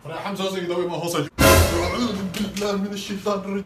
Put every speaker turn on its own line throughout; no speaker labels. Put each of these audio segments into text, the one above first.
أنا حمزة زي دوي ما هو صج. أعوذ بالله من الشيطان الرجيم.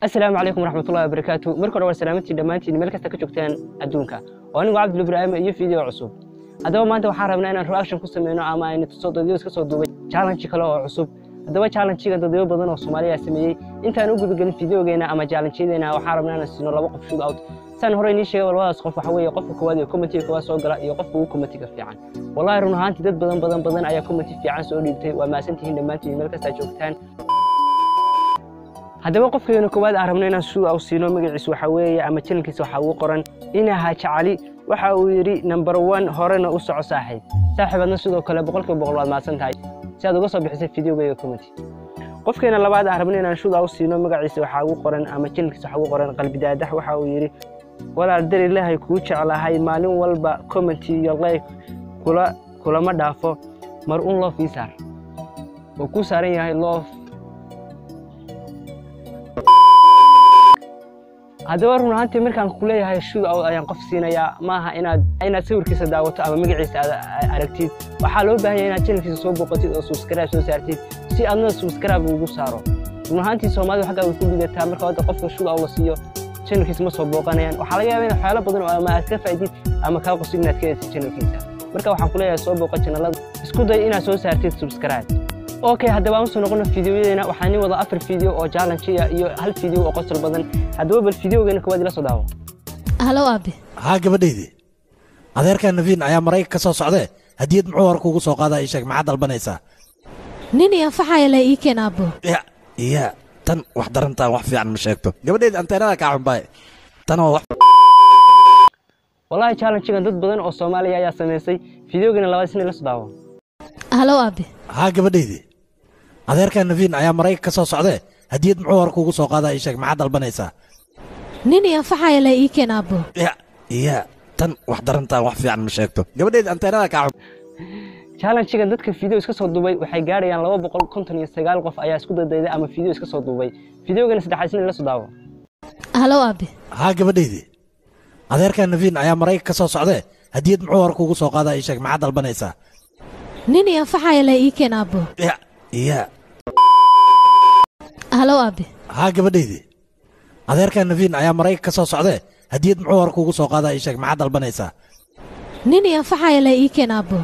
السلام عليكم ورحمة الله وبركاته. مركب أول سلامتي دمانتي ملك استكشفتين أدونك وأنا عبد الإبراهيم أي فيديو عصوب هذا ما أنت وحاربنا أن رياكشن كسمينه أما إن تصدق ديوس كصدق challenge كلا عصوب هذا challenge كذا تديو بدن الصومالية سميه أنت أنا أقول بقول فيديو جينا أما challenge كذا وحاربنا أن السنة لا وقف شو أوت سان هوري شيء والله أسقف حوي يقف كوادي كومنتي كواس وقرأ يقف كومنتي كفي عن والله رونه أنت دد بدن أي كومنتي في عن سؤالي وما سنتي دمانتي ملك استكشفتين هذا وقف كينو كواد عربنا سو أو سينو مجلس وحوي أما تلك سو قرن إنها شعلي وحويري نمبر 1 هورنا أسع صاحب أنا سو كلا بقولك بقول ما سنتاي سيادة قصة بحسب فيديو بيو كومنتي قف كينا لبعض عربنا سو أو سينو مجلس وحوي قرن أما تلك سو قرن قلب دادح وحويري ولا أدري الله يكوتش على هاي معلوم والبا كومنتي يلا كلا ما دافو مرؤون الله في سار وكوسارين هاي الله هذا ورنا أنت مركان كلية هاي شو أو أيام قفسينا يا ماها إنا تسوي كيس دعوة أما مجلس أركتيد وحلو بها إنا تشيل في صوب وقتي أو سبسكرايب سوسيرتيد سي أنا سبسكرايب وجوسارو ورنا أنت سومالي حاجة ويكون بدي تعمل كذا قف شو أو لصيو تشيل كيس مصوب وقناين وحاليا بين حالة بدن أما أتكفى جديد أما كاو قصينا كيس تشيل كيسة مركا وحن كلية صوب وقتنا لا اسكودي إنا سوسيرتيد سبسكرايب اوكي هذا بقى نقول فيديوهنا وحاني وضع افر فيديو او challenge iyo hal video oo qosol badan hadaba bal videogeena koowaad la soo daawo
halo abi
ha gabadheedii adeerka Navin ayaa Mareykanka ka soo socday hadiyad muxuu war kugu soo qaaday ii sheeg maxaad dalbanaysaa
nin iyo faxay la ii keen abo
ya tan wax darantaa wax fiican ma sheegto gabadheedii anteerada ka xunbay tan wax
wallahi challenge-gan dad badan oo Soomaaliya ayaa sameysay videogeena labaad sano la soo daawo
halo abi
ha gabadheedii adeerka Navin ayaa Mareykanka ka soo socday hadiyad muxuu war kugu soo qaaday ii sheeg maxaad dalbanaysaa
nin iyo faxay la ii keen abo
ya tan wax darantaa wax fiican ma sheegto gabadheedii anteerada ka xun
challenge-gan dadka video iska soo duubay waxay gaarayaan 259 qof ayaa isku dadayday ama video iska soo duubay videogeena saddexaad sano la soo daawo
halo abi
ha gabadheedii adeerka Navin ayaa Mareykanka ka soo socday hadiyad muxuu war kugu soo qaaday ii sheeg maxaad dalbanaysaa
nin iyo faxay la ii keen abo
ya
halo abi
ha gabadheedii adeerka Navin ayaa Mareykanka ka soo socday hadiyad muxuu war kugu soo qaaday ii sheeg maxaad dalbanaysaa
nin iyo faxay la ii keen abo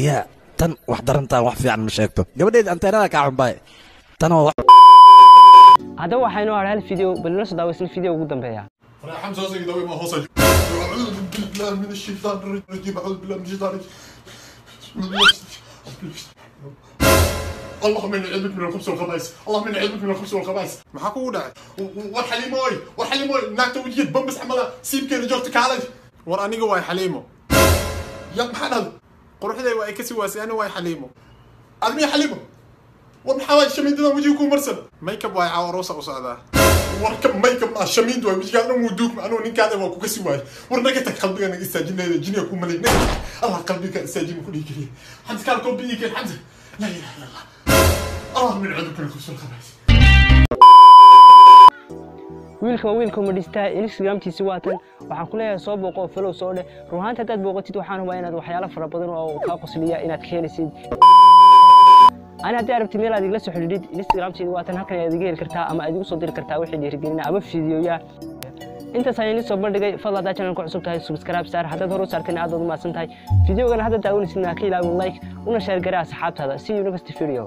ya tan wax darantaa wax fiican ma sheegto gabadheedii anteerada ka xunbay tan
هذا waxaynu hal video bal la soo daawaysan video ugu dambeeya
أنا حمزة زي دوي ما هو صج. أعوذ بالله من الشيطان الرجيم. أعوذ بالله من الشيطان الرجيم. اللهم إني أعوذ بك من الخبث والخبائث. اللهم إني أعوذ بك من الخبث والخبائث. ما حكوا ده. والحليموي ناكتو وجيت بمس عملا سيب كير جوتك علي. وراني جواي حليمو. يا محمد قروح ذي واي كسي واسي أنا واي حليمو. أدمي حليمو. ومحاول شمين دنا وجهكم مرسل. ميك اب واي عوروسة وصعدة. وركب ميك اب شمين دوا وجهك أنا مودوك أنا ونين كذا وكو كسي واي. ورنجتك قلبي أنا استاجين جيني أكون مليء. الله قلبي كان استاجين كل يجري. حمد كان قلبي يجري حمد. لا إله إلا الله. اللهم من عندك الخبث والخبائث.
wiilka ma dhistaa Instagram-tiisa waatan waxaan ku leeyahay soo booqo follow soo dheh ruuxaanta dad booqatid waxaan hubaa inaad waxyaalo fara badan oo ka qosliya inaad ka helisid ana hadii aragtid meel aad igla soo xidhiidhid Instagram-tiisa waatan halkan aad iga heli kartaa ama aad igu soo diri kartaa wixii dhiirigelina ama fiidiyoya intaas ayaan soo bandhigay fadlan hadaa channel-ka cusub tahay subscribe saar haddaad hore u saarteen aad u mahadsan tahay videogan hadda daawanaysidna ka ilaawin like una share garaa asxaabtaada see you next video